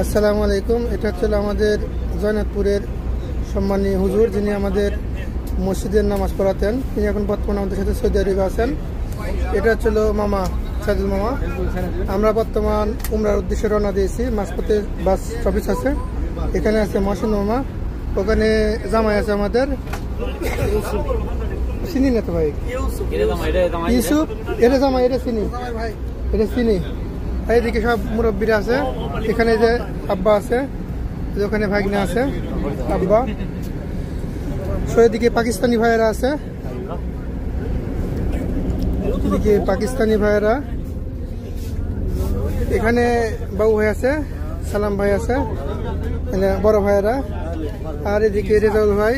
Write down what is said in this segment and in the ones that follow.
আসসালামু আলাইকুম। এটা হচ্ছে আমাদের জয়নাথপুরের সম্মানী হুজুর, যিনি আমাদের মসজিদের নামাজ পড়াতেন। তিনি এখন বর্তমানে আমাদের সাথে সৌদি আরবে আছেন। এটা হচ্ছিল মামা সাইদুল মামা। আমরা বর্তমান উমরার উদ্দেশ্যে রওনা দিয়েছি। মাঝপথে বাস অফিস আছে, এখানে আছে মহসিন মামা, ওখানে জামাই আছে আমাদের চিনি না তো ভাই, ইউসুফ। এটা জামাই, এটা চিনি, এটা চিনি। এইদিকে সব মুরব্বীরা আছে, এখানে যে আব্বা আছে, ওখানে ভাগ্নে আছে আব্বা। এদিকে পাকিস্তানি ভাইয়েরা আছে, এদিকে পাকিস্তানি ভাইয়েরা, এখানে বাবু ভাই আছে, সালাম ভাই আছে, বড় ভাইয়েরা। আর এদিকে রেজাউল ভাই,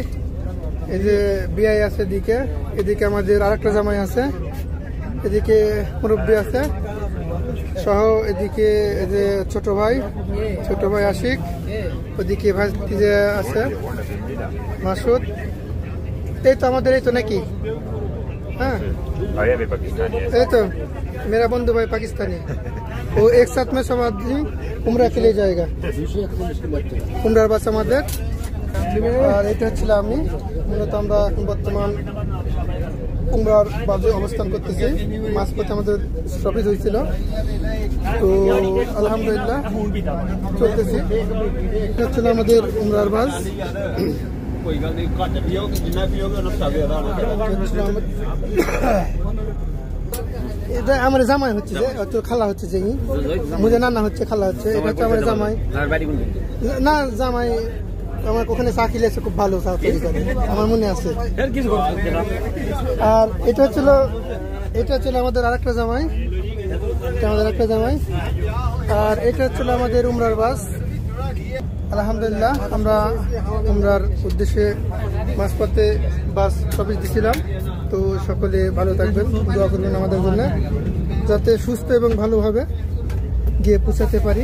এই যে বিআই আছে এদিকে। এদিকে আমাদের আরেকটা জামাই আছে, এদিকে মুরব্বী আছে সহ। এদিকে এই যে ছোট ভাই আশিক, ওদিকে ভাই যে আছে মাসুদ। এই তো আমাদের, এই তো নাকি, हाँ ये तो मेरा बंधु भाई पाकिस्तानी, वो एक साथ में सब आदमी उमरा के लिए जाएगा। उमरार बास আমাদের। আর এটা হচ্ছিল আমি। মূলত আমরা এখন বর্তমান উমরার বাজে অবস্থান করতেছি। মাঝপথে আমাদের স্টপেজ হয়েছিল, তো আলহামদুলিল্লাহ চলতেছি। এটা হচ্ছিল আমাদের উমরার বাস। এটা আমার জামাই হচ্ছে, যে তোর খালা হচ্ছে, যে মুঝে নানা হচ্ছে, খালা হচ্ছে। এটা হচ্ছে আমার জামাই। না জামাই আমার ওখানে চা খেলেছে, খুব ভালো চা তৈরি করে, আমার মনে আছে। আর এটা হচ্ছিল আমাদের আরেকটা জামাই, আর এটা হচ্ছিল আমাদের উমরার বাস। আলহামদুলিল্লাহ আমরা উমরার উদ্দেশ্যে মাঝপথে বাস সার্ভিস দিছিলাম। তো সকলে ভালো থাকবেন, দোয়া করবেন আমাদের জন্য, যাতে সুস্থ এবং ভালোভাবে গিয়ে পৌঁছাতে পারি।